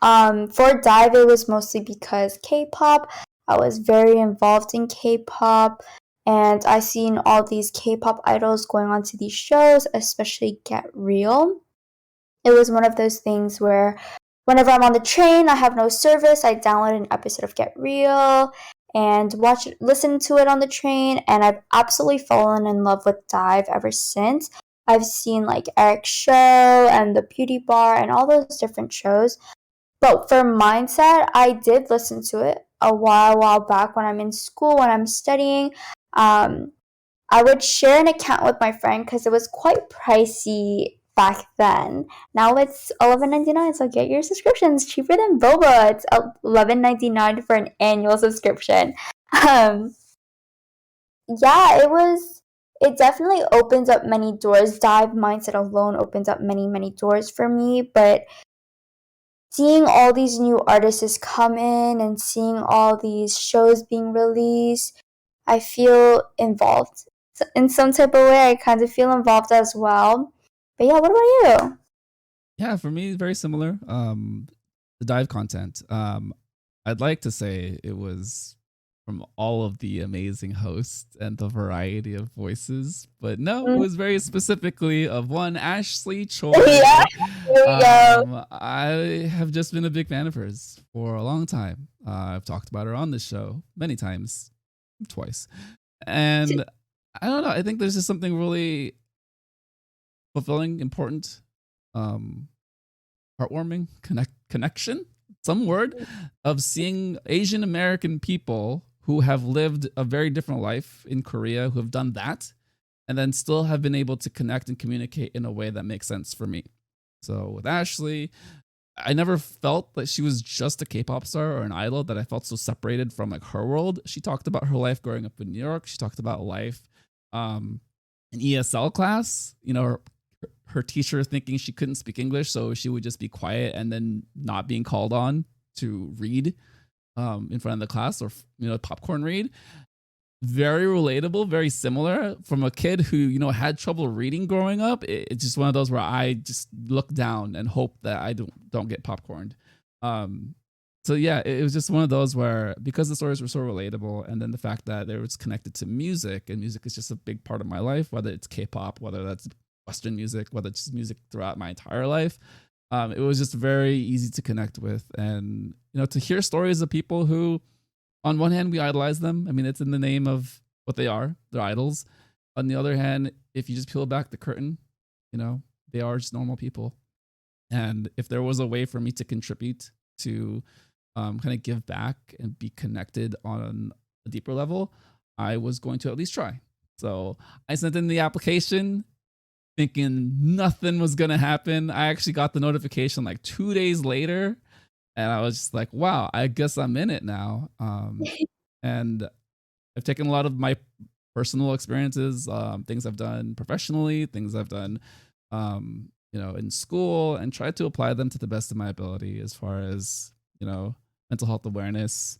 For Dive, it was mostly because K-pop. I was very involved in K-pop. And I seen all these K-pop idols going on to these shows, especially Get Real. It was one of those things where whenever I'm on the train, I have no service, I download an episode of Get Real and listen to it on the train, and I've absolutely fallen in love with Dive ever since. I've seen like Eric's show and the Beauty Bar and all those different shows. But for Mindset, I did listen to it a while back when I'm in school, when I'm studying. I would share an account with my friend because it was quite pricey back then. Now it's $11.99, so get your subscriptions cheaper than boba. It's $11.99 for an annual subscription. It definitely opens up many doors. Dive Mindset alone opens up many doors for me, but seeing all these new artists come in and seeing all these shows being released, I feel involved. So in some type of way, I kind of feel involved as well. But yeah, what about you? Yeah, for me, very similar. The Dive content. I'd like to say it was from all of the amazing hosts and the variety of voices, but no, it was very specifically of one Ashley Choi. Yeah, there we go. I have just been a big fan of hers for a long time. I've talked about her on this show many times, twice, and I don't know. I think there's just something really fulfilling, important, heartwarming, connection, some word of seeing Asian American people who have lived a very different life in Korea, who have done that, and then still have been able to connect and communicate in a way that makes sense for me. So with Ashley, I never felt that she was just a K-pop star or an idol, that I felt so separated from like her world. She talked about her life growing up in New York. She talked about life in ESL class. Her teacher thinking she couldn't speak English, so she would just be quiet and then not being called on to read in front of the class, or popcorn read. Very relatable, very similar from a kid who had trouble reading growing up. It's just one of those where I just look down and hope that I don't get popcorned. So yeah, it was just one of those where, because the stories were so relatable, and then the fact that it was connected to music, and music is just a big part of my life, whether it's K-pop, whether that's Western music, whether it's just music throughout my entire life. It was just very easy to connect with, and to hear stories of people who, on one hand, we idolize them. I mean, it's in the name of what they are, they're idols. on the other hand, if you just peel back the curtain, they are just normal people. And if there was a way for me to contribute to kind of give back and be connected on a deeper level, I was going to at least try. So I sent in the application thinking nothing was going to happen. I actually got the notification like 2 days later. And I was just like, wow, I guess I'm in it now. And I've taken a lot of my personal experiences, things I've done professionally, things I've done, in school, and tried to apply them to the best of my ability as far as, mental health awareness,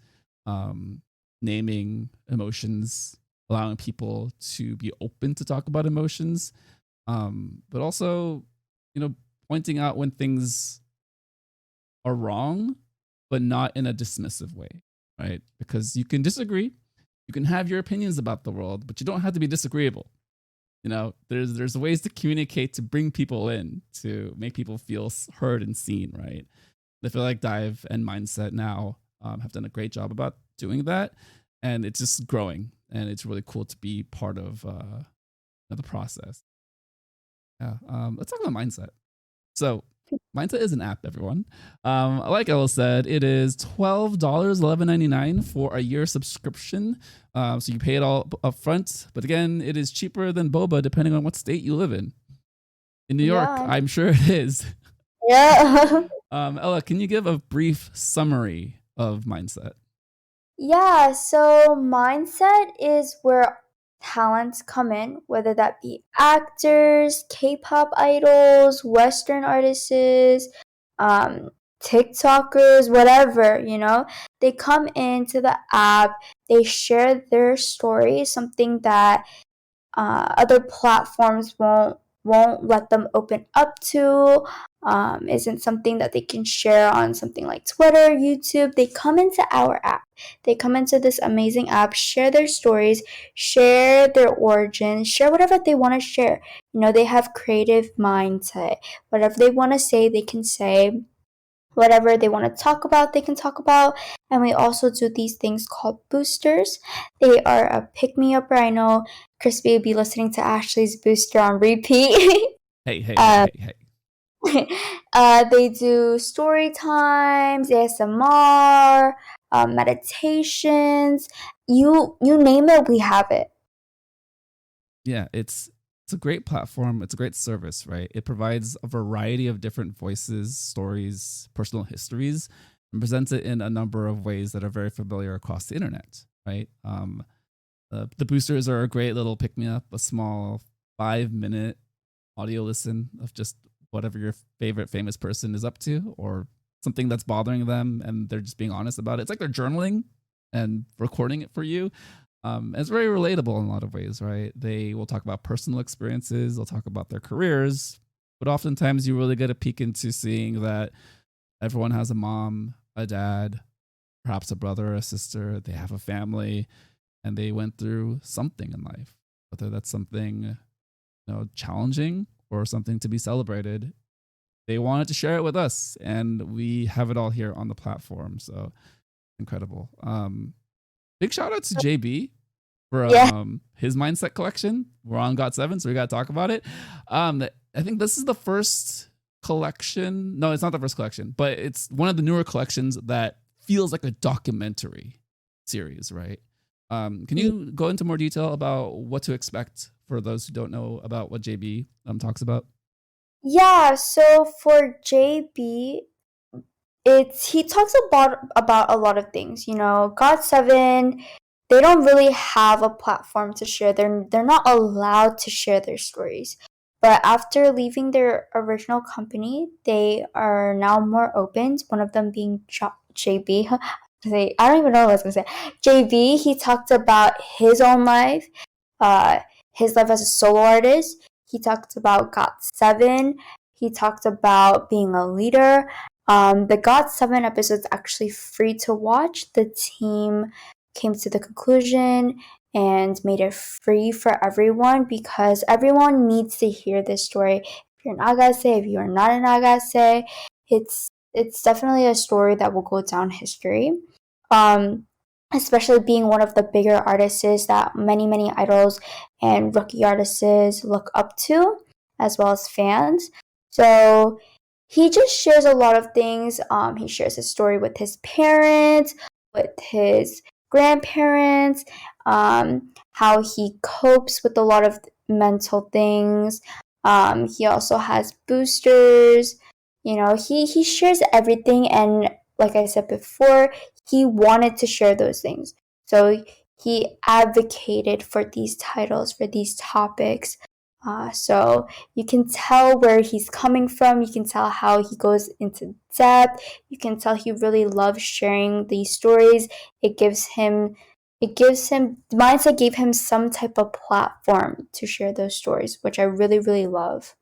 naming emotions, allowing people to be open to talk about emotions, but also, pointing out when things are wrong, but not in a dismissive way, right? Because you can disagree, you can have your opinions about the world, but you don't have to be disagreeable. There's ways to communicate, to bring people in, to make people feel heard and seen, right? I feel like Dive and Mindset now have done a great job about doing that, and it's just growing, and it's really cool to be part of the process. Yeah, let's talk about Mindset. So Mindset is an app, everyone. Like Ella said, it is $12.11.99 for a year subscription. So you pay it all up front. But again, it is cheaper than boba depending on what state you live in. In New York, Yeah. I'm sure it is. Yeah. Ella, can you give a brief summary of Mindset? Yeah, so Mindset is where talents come in, whether that be actors, K-pop idols, Western artists, um, TikTokers, whatever, they come into the app, they share their story, something that other platforms won't let them open up to, isn't something that they can share on something like Twitter, YouTube. They come into our app. They come into this amazing app, share their stories, share their origins, share whatever they want to share. They have creative mindset. Whatever they want to say, they can say. Whatever they want to talk about, they can talk about. And we also do these things called boosters. They are a pick-me-upper. I know Crispy will be listening to Ashley's booster on repeat. Hey. They do story times, ASMR, meditations. You name it, we have it. Yeah, it's a great platform. It's a great service, right? It provides a variety of different voices, stories, personal histories, and presents it in a number of ways that are very familiar across the internet, right? The boosters are a great little pick me up, a small 5-minute audio listen of just whatever your favorite famous person is up to or something that's bothering them, and they're just being honest about it. It's like they're journaling and recording it for you. It's very relatable in a lot of ways, right? They will talk about personal experiences, they'll talk about their careers, but oftentimes you really get a peek into seeing that everyone has a mom, a dad, perhaps a brother or a sister, they have a family, and they went through something in life, whether that's something challenging or something to be celebrated. They wanted to share it with us, and we have it all here on the platform. So incredible. Big shout out to JB for his Mindset collection. We're on GOT7, so we got to talk about it. I think this is the first collection. No, it's not the first collection, but it's one of the newer collections that feels like a documentary series, right? Can you go into more detail about what to expect for those who don't know about what JB talks about? Yeah, so for JB, he talks about a lot of things. GOT7, they don't really have a platform to share. They're not allowed to share their stories. But after leaving their original company, they are now more open. One of them being JB. I don't even know what I was gonna say. JB, he talked about his own life, his life as a solo artist. He talked about GOT7. He talked about being a leader. The GOT7 episode's actually free to watch. The team came to the conclusion and made it free for everyone because everyone needs to hear this story. If you're an Agase, if you are not an Agase, it's definitely a story that will go down history. especially being one of the bigger artists that many idols and rookie artists look up to, as well as fans. So he just shares a lot of things. He shares his story with his parents, with his grandparents, how he copes with a lot of mental things. He also has boosters. He shares everything, and like I said before, he wanted to share those things. So he advocated for these titles, for these topics. So you can tell where he's coming from. You can tell how he goes into depth. You can tell he really loves sharing these stories. Mindset gave him some type of platform to share those stories, which I really love.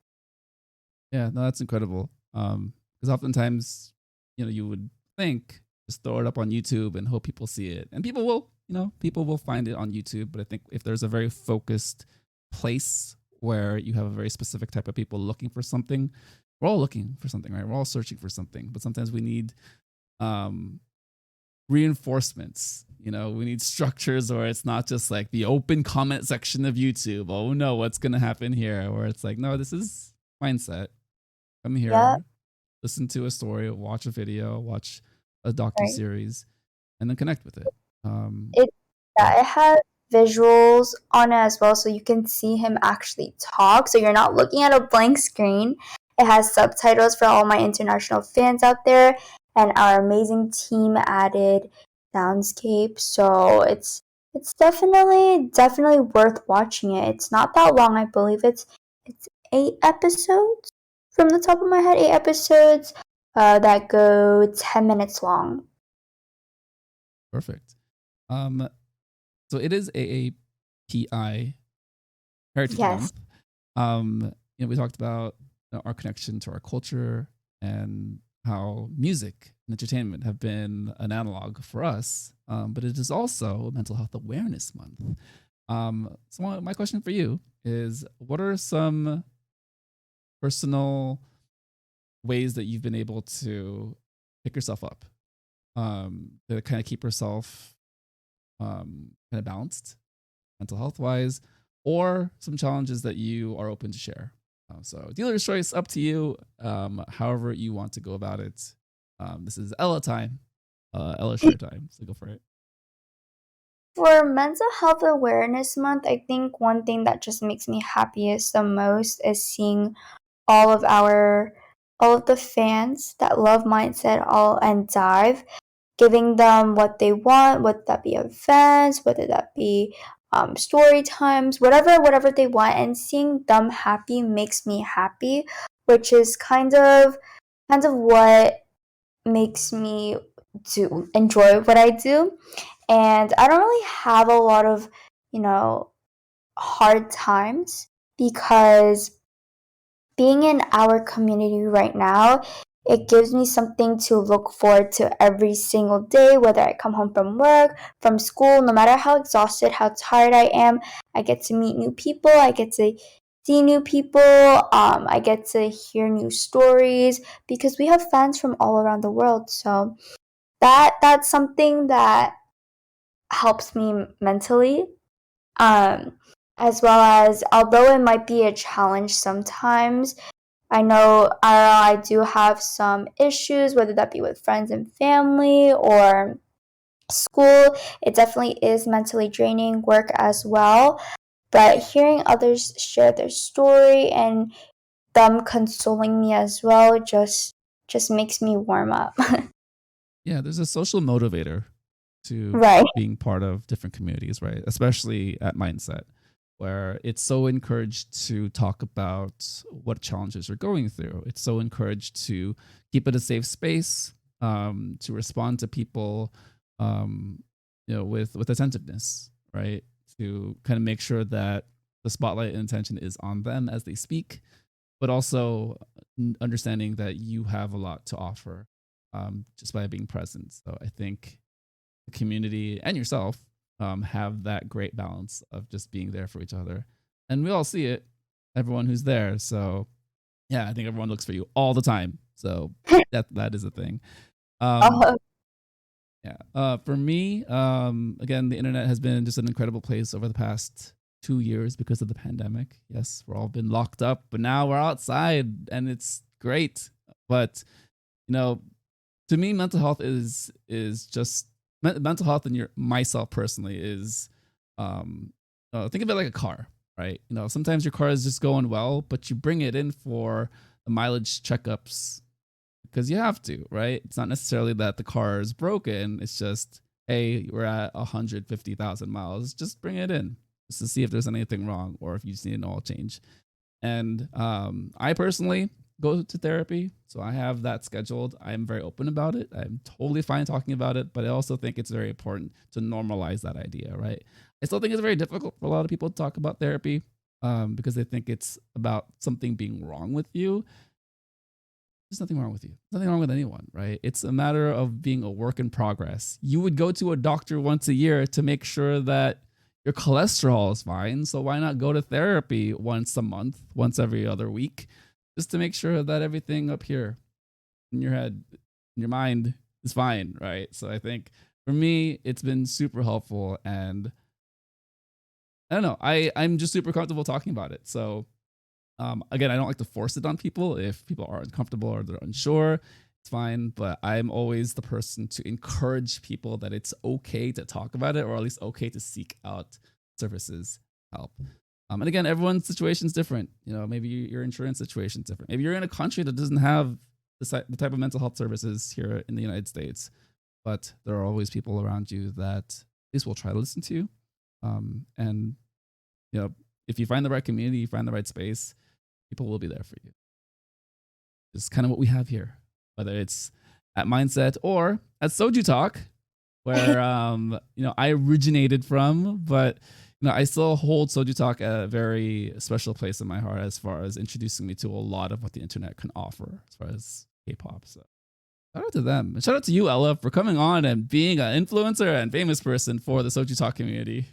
Yeah, no, that's incredible. Because oftentimes, you would think just throw it up on YouTube and hope people see it, and people will find it on YouTube. But I think if there's a very focused place where you have a very specific type of people looking for something, we're all looking for something, right? We're all searching for something, but sometimes we need reinforcements. We need structures, or it's not just like the open comment section of YouTube. Oh no, what's gonna happen here? Where it's like, no, this is mindset. Come here, Yep, listen to a story, watch a video, watch a docu right. series, and then connect with it. It Yeah, Yeah, it has visuals on it as well, so you can see him actually talk. So you're not looking at a blank screen. It has subtitles for all my international fans out there, and our amazing team added soundscape. So it's definitely worth watching it. It's not that long. I believe it's 8 episodes from the top of my head. 8 episodes that go 10 minutes long. perfect. Um, so it is AAPI Heritage Yes. Month. We talked about our connection to our culture and how music and entertainment have been an analog for us. But it is also Mental Health Awareness Month. So my question for you is, what are some personal ways that you've been able to pick yourself up, to kind of keep yourself kind of balanced mental health wise, or some challenges that you are open to share? So dealer's choice, up to you. However you want to go about it. This is Ella time, Ella share time. So go for it. For Mental Health Awareness Month, I think one thing that just makes me happiest the most is seeing all of our all of the fans that love Mindset all and Dive, giving them what they want, whether that be events, whether that be story times, whatever they want, and seeing them happy makes me happy, which is kind of what makes me do enjoy what I do. And I don't really have a lot of, you know, hard times because being in our community right now, it gives me something to look forward to every single day, whether I come home from work, from school, no matter how exhausted, how tired I am, I get to meet new people, I get to see new people, I get to hear new stories because we have fans from all around the world. So that's something that helps me mentally, um, as well as although it might be a challenge sometimes, I know I do have some issues, whether that be with friends and family or school. It definitely is mentally draining, work as well. But hearing others share their story and them consoling me as well just makes me warm up. Yeah, there's a social motivator to Right. being part of different communities, right? Especially at Mindset, where it's so encouraged to talk about what challenges you're going through. It's so encouraged to keep it a safe space, to respond to people, with attentiveness, right? To kind of make sure that the spotlight and attention is on them as they speak, but also understanding that you have a lot to offer, just by being present. So I think the community and yourself have that great balance of just being there for each other. And we all see it, everyone who's there. So yeah, I think everyone looks for you all the time. So that is a thing. Um, Oh, Yeah. For me, again, the internet has been just an incredible place over the past 2 years because of the pandemic. Yes, we're all been locked up, but now we're outside and it's great. But you know, to me, mental health is just mental health, and your myself personally is, think of it like a car, right? Sometimes your car is just going well, but you bring it in for the mileage checkups because you have to, right? It's not necessarily that the car is broken. It's just, hey, we're at 150,000 miles. Just bring it in just to see if there's anything wrong or if you just need an oil change. And I personally go to therapy, so I have that scheduled. I'm very open about it. I'm totally fine talking about it, but I also think it's very important to normalize that idea, right? I still think it's very difficult for a lot of people to talk about therapy because they think it's about something being wrong with you. There's nothing wrong with you. There's nothing wrong with anyone, right? It's a matter of being a work in progress. You would go to a doctor once a year to make sure that your cholesterol is fine. So why not go to therapy once a month, once every other week, just to make sure that everything up here in your head, in your mind is fine, right? So I think for me, it's been super helpful. And I don't know, I'm just super comfortable talking about it. So again, I don't like to force it on people. If people are uncomfortable or they're unsure, it's fine. But I'm always the person to encourage people that it's okay to talk about it, or at least okay to seek out services, help. And again, everyone's situation is different. Maybe your insurance situation is different. Maybe you're in a country that doesn't have the type of mental health services here in the United States. But there are always people around you that at least will try to listen to you. And if you find the right community, you find the right space, people will be there for you. It's kind of what we have here, whether it's at Mindset or at Soju Talk, where I originated from, but I still hold Soju Talk a very special place in my heart as far as introducing me to a lot of what the internet can offer as far as K-pop. So shout out to them. And shout out to you, Ella, for coming on and being an influencer and famous person for the Soju Talk community.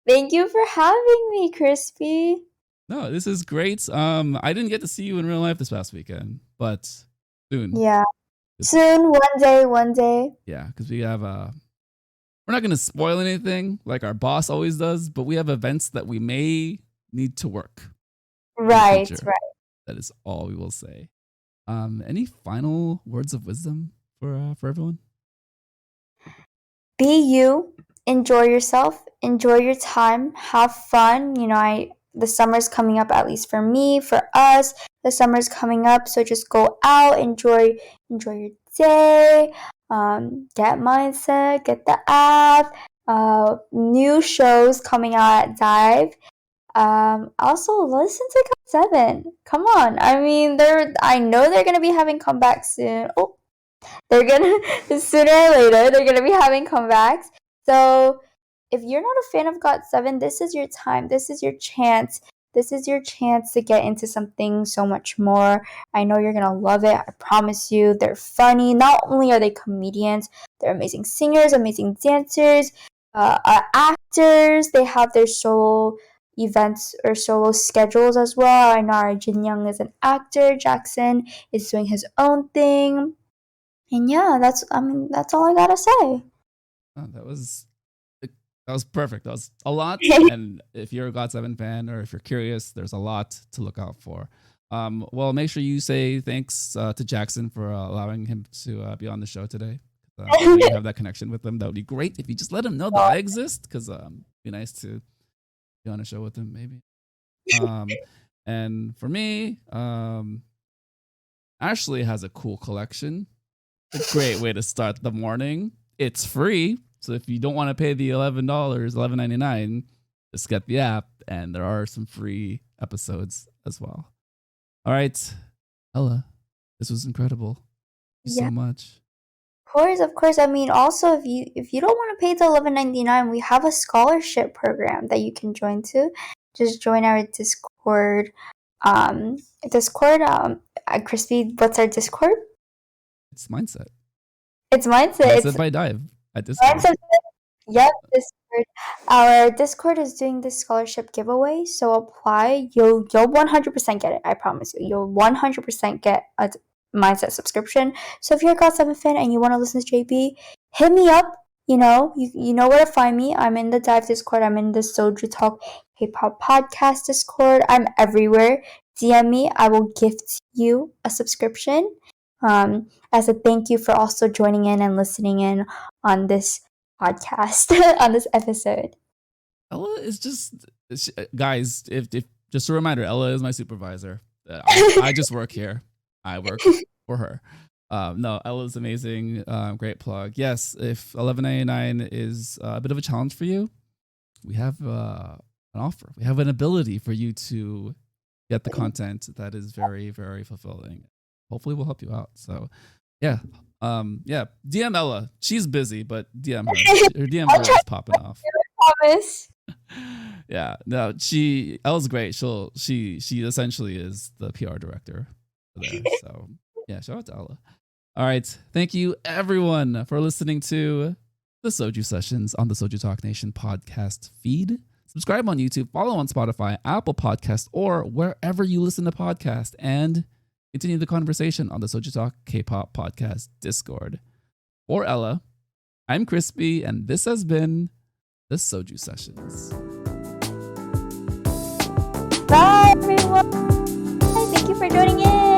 Thank you for having me, Crispy. No, this is great. I didn't get to see you in real life this past weekend, but soon. Yeah. Soon, one day. Yeah, because we have we're not going to spoil anything like our boss always does, but we have events that we may need to work. Right. That is all we will say. Any final words of wisdom for everyone? Be you. Enjoy yourself. Enjoy your time. Have fun. The summer's coming up, at least for me, for us. The summer's coming up, so just go out, enjoy your day. Get Mindset, get the app. New shows coming out at Dive. Also listen to GOT7. Come on, I know they're gonna be having comebacks soon. Oh, they're gonna sooner or later they're gonna be having comebacks. So if you're not a fan of GOT7, this is your time. This is your chance. This is your chance to get into something so much more. I know you're going to love it. I promise you. They're funny. Not only are they comedians, they're amazing singers, amazing dancers, actors. They have their solo events or solo schedules as well. I know our Jin Young is an actor. Jackson is doing his own thing. And yeah, that's all I got to say. Oh, that was perfect. That was a lot. And if you're a GOT7 fan or if you're curious, there's a lot to look out for. Well, make sure you say thanks to Jackson for allowing him to be on the show today. You have that connection with him. That would be great if you just let him know that I exist, because it'd be nice to be on a show with him, maybe. And for me, Ashley has a cool collection. A great way to start the morning. It's free. So if you don't want to pay the $11.99, just get the app, and there are some free episodes as well. All right, Ella, this was incredible. Thank you so much. Of course. Also, if you don't want to pay the $11.99, we have a scholarship program that you can join to. Just join our Discord. Crispy, what's our Discord? It's Mindset. It's Mindset. Mindset by Dive. At Discord. Yep, Discord. Our Discord is doing this scholarship giveaway, so apply. You'll 100% get it. I promise you. You'll 100% get a Mindset subscription. So if you're a GOT7 fan and you want to listen to JB, hit me up. You know where to find me. I'm in the Dive Discord. I'm in the Soju Talk K-pop podcast Discord. I'm everywhere. DM me. I will gift you a subscription. As a thank you for also joining in and listening in on this podcast, on this episode. Ella is just, guys, if just a reminder, Ella is my supervisor. I just work here. I work for her. No, Ella's amazing. Great plug. Yes, if 1199 is a bit of a challenge for you, we have an offer. We have an ability for you to get the content that is very, very fulfilling. Hopefully we'll help you out. So yeah. DM Ella. She's busy, but DM her. Her DM her is popping off. Promise. Yeah. No, Ella's great. She essentially is the PR director there. So yeah, shout out to Ella. All right. Thank you everyone for listening to the Soju Sessions on the Soju Talk Nation podcast feed. Subscribe on YouTube, follow on Spotify, Apple Podcast, or wherever you listen to podcasts, and continue the conversation on the Soju Talk K-pop podcast Discord. For Ella, I'm Crispy, and this has been the Soju Sessions. Bye, everyone. Thank you for joining in.